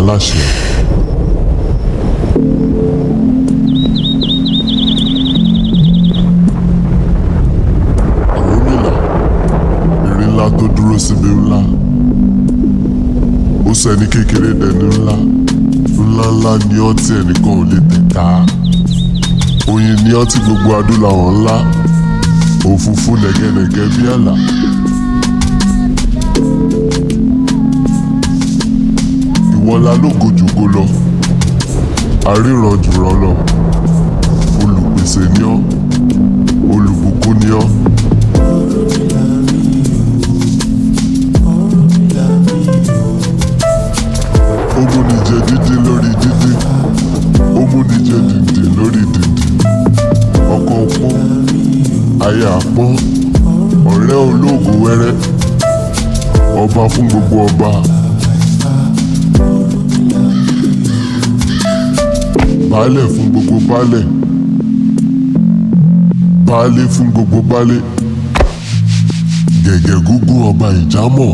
aláṣẹ. Ọ̀rúnmìlà, erin ńlá tó dúró síbi ńlá. Ó sọ ẹni kékeré dẹni ńlá. Ńláńlá ni ọ́ tí ẹnìkan ò lè tẹ̀ta. Oyin ni ọ́ tí gbogbo adúláwọ̀ ńlá. Òfúfú lẹ̀gẹ̀lẹ̀gẹ̀ bí àlà. Ìwọ́lá ló gojúgo lọ. Aríran jùrọ̀ lọ. Olùpèsè ni ọ́. Olùbùkún ni ọ́. Ó múni jẹ dídín lórí dídín. Ó múni jẹ dìndín lórí dìndín. Ọkọ pọ́n, aya pọ́n, ọ̀rẹ́ olóògùn wẹ́rẹ́. Ọba fún gbogbo ọba. Baálẹ̀ fún gbogbo baálẹ̀. Baálé fún gbogbo baálé. Gẹ̀gẹ̀ gúngún ọba ìjámọ̀.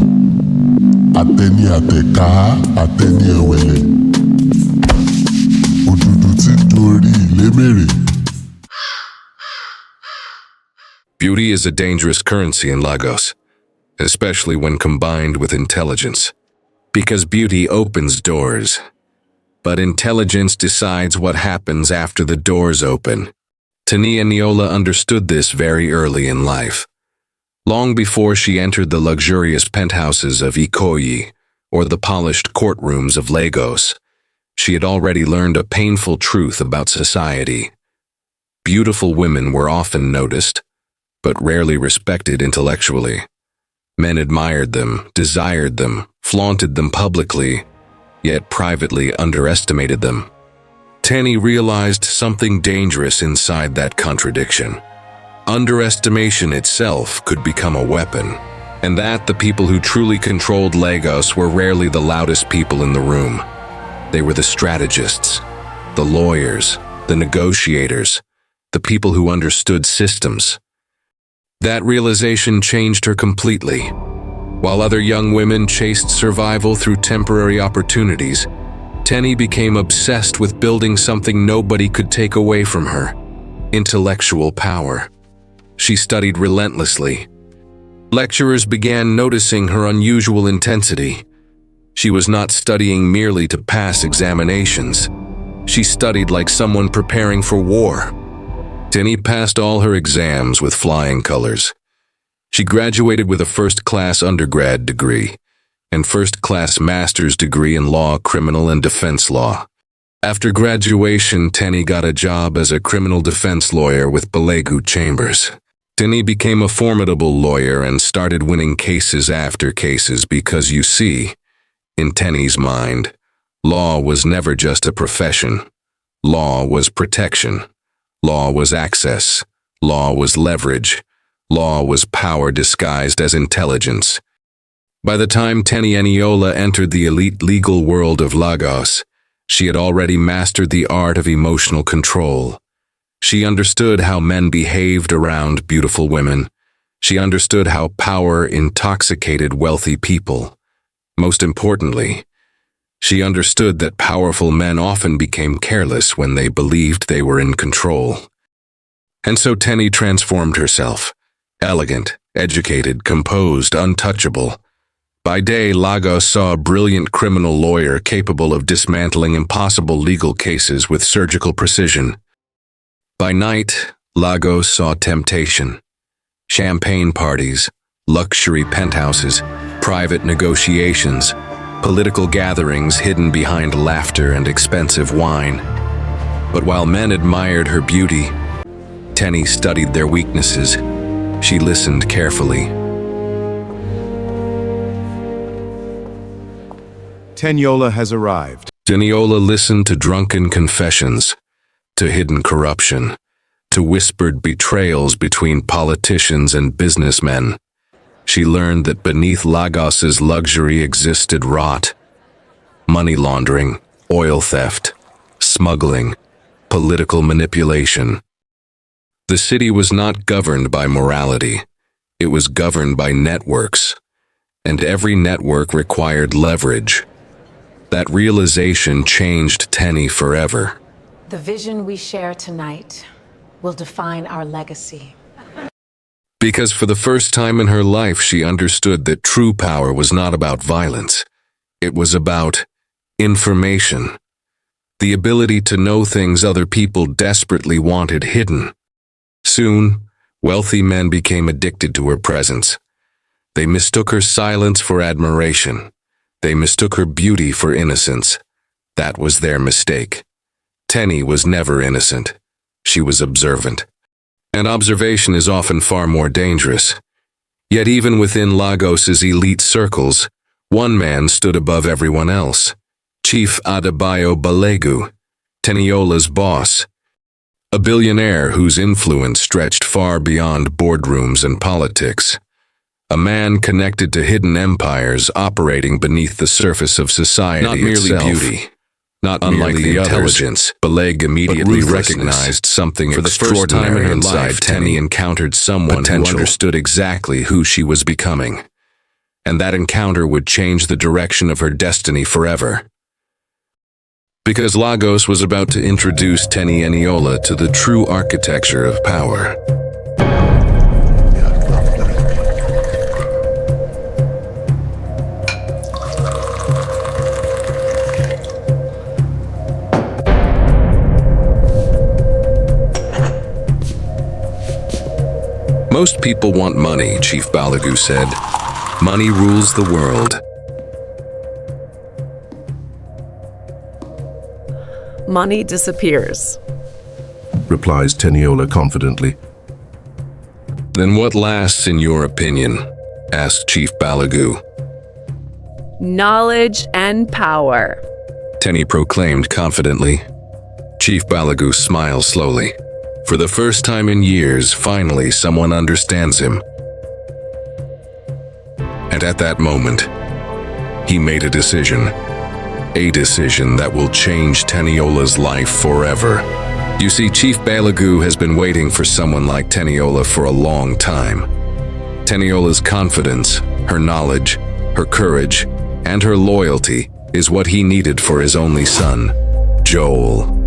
Àtẹni àtẹ̀ká, àtẹni ẹ̀wẹ̀lẹ̀. Òdùdù tí dorí ìlémèrè. Beauty is a dangerous currency in Lagos, especially when combined with intelligence. Because beauty opens doors, but intelligence decides what happens after the doors open. Teni Eniola understood this very early in life. Long before she entered the luxurious penthouses of Ikoyi or the polished courtrooms of Lagos, she had already learned a painful truth about society. Beautiful women were often noticed, but rarely respected intellectually. Men admired them, desired them, flaunted them publicly, yet privately underestimated them. Teni realized something dangerous inside that contradiction. Underestimation itself could become a weapon, and that the people who truly controlled Lagos were rarely the loudest people in the room. They were the strategists, the lawyers, the negotiators, the people who understood systems. That realization changed her completely. While other young women chased survival through temporary opportunities, Teni became obsessed with building something nobody could take away from her: intellectual power. She studied relentlessly. Lecturers began noticing her unusual intensity. She was not studying merely to pass examinations. She studied like someone preparing for war. Teni passed all her exams with flying colors. She graduated with a first-class undergrad degree and first-class master's degree in law, criminal, and defense law. After graduation, Teni got a job as a criminal defense lawyer with Balegu Chambers. Teni became a formidable lawyer and started winning cases after cases because, you see, in Teni's mind, law was never just a profession. Law was protection. Law was access. Law was leverage. Law was power disguised as intelligence. By the time Teni Eniola entered the elite legal world of Lagos, she had already mastered the art of emotional control. She understood how men behaved around beautiful women. She understood how power intoxicated wealthy people. Most importantly, she understood that powerful men often became careless when they believed they were in control. And so Teni transformed herself. Elegant, educated, composed, untouchable. By day, Lagos saw a brilliant criminal lawyer capable of dismantling impossible legal cases with surgical precision. By night, Lagos saw temptation. Champagne parties, luxury penthouses, private negotiations, political gatherings hidden behind laughter and expensive wine. But while men admired her beauty, Teni studied their weaknesses. She listened carefully. Teniola has arrived. Eniola listened to drunken confessions, to hidden corruption, to whispered betrayals between politicians and businessmen. She learned that beneath Lagos's luxury existed rot, money laundering, oil theft, smuggling, political manipulation. The city was not governed by morality. It was governed by networks, and every network required leverage. That realization changed Teni forever. The vision we share tonight will define our legacy. Because for the first time in her life, she understood that true power was not about violence. It was about information. The ability to know things other people desperately wanted hidden. Soon, wealthy men became addicted to her presence. They mistook her silence for admiration. They mistook her beauty for innocence. That was their mistake. Teni was never innocent. She was observant. And observation is often far more dangerous. Yet even within Lagos's elite circles, one man stood above everyone else. Chief Ajegunle Balegu, Teniola's boss. A billionaire whose influence stretched far beyond boardrooms and politics. A man connected to hidden empires operating beneath the surface of society Not merely itself. beauty. Not Unlike merely the others, intelligence, Balegu immediately recognized something For the first time in extraordinary her inside life, Teni encountered someone who understood exactly who she was becoming. And that encounter would change the direction of her destiny forever. Because Lagos was about to introduce Teni Eniola to the true architecture of power. Most people want money, Chief Balegu said. Money rules the world. Money disappears, replies Teniola confidently. Then what lasts in your opinion? Asked Chief Balegu. knowledge and power. Teni proclaimed confidently. Chief Balegu smiled slowly. For the first time in years, finally someone understands him. And at that moment, he made a decision. A decision that will change Teniola's life forever. You see, Chief Balegu has been waiting for someone like Teniola for a long time. Teniola's confidence, her knowledge, her courage, and her loyalty is what he needed for his only son, Joel.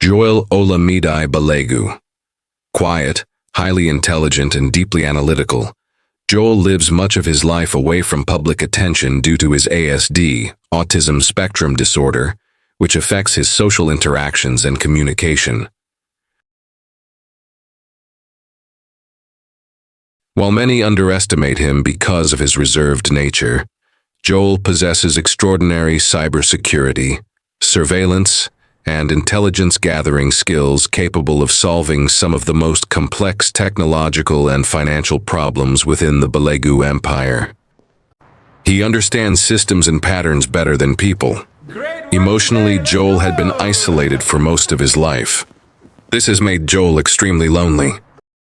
Joel Olamide Balegu. Quiet, highly intelligent, and deeply analytical, Joel lives much of his life away from public attention due to his ASD, autism spectrum disorder, which affects his social interactions and communication. While many underestimate him because of his reserved nature, Joel possesses extraordinary cybersecurity, surveillance, and intelligence-gathering skills capable of solving some of the most complex technological and financial problems within the Balegu Empire. He understands systems and patterns better than people. Emotionally, Joel had been isolated for most of his life. This has made Joel extremely lonely.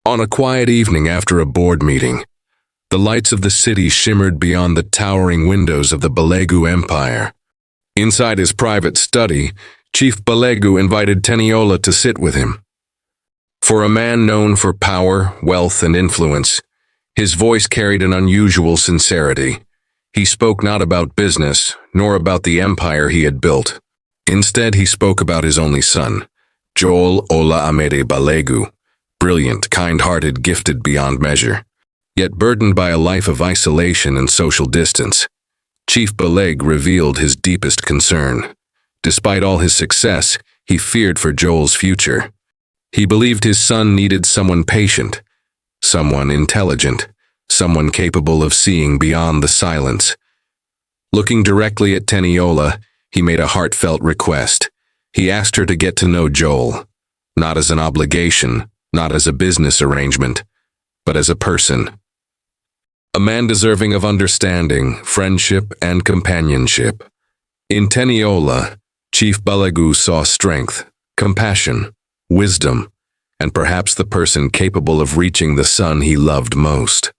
On a quiet evening after a board meeting, the lights of the city shimmered beyond the towering windows of the Balegu Empire. Inside his private study, Chief Balegu invited Teniola to sit with him. For a man known for power, wealth, and influence, his voice carried an unusual sincerity. He spoke not about business, nor about the empire he had built. Instead, he spoke about his only son, Joel Olamide Balegu, brilliant, kind-hearted, gifted beyond measure, yet burdened by a life of isolation and social distance. Chief Balegu revealed his deepest concern. Despite all his success, he feared for Joel's future. He believed his son needed someone patient, someone intelligent, someone capable of seeing beyond the silence. Looking directly at Teniola, he made a heartfelt request. He asked her to get to know Joel, not as an obligation, not as a business arrangement, but as a person. A man deserving of understanding, friendship, and companionship. In Teniola, Chief Balegu saw strength, compassion, wisdom, and perhaps the person capable of reaching the son he loved most.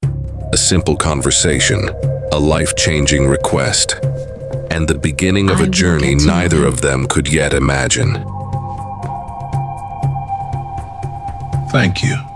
A simple conversation, a life-changing request, and the beginning of a journey neither of them could yet imagine. Thank you.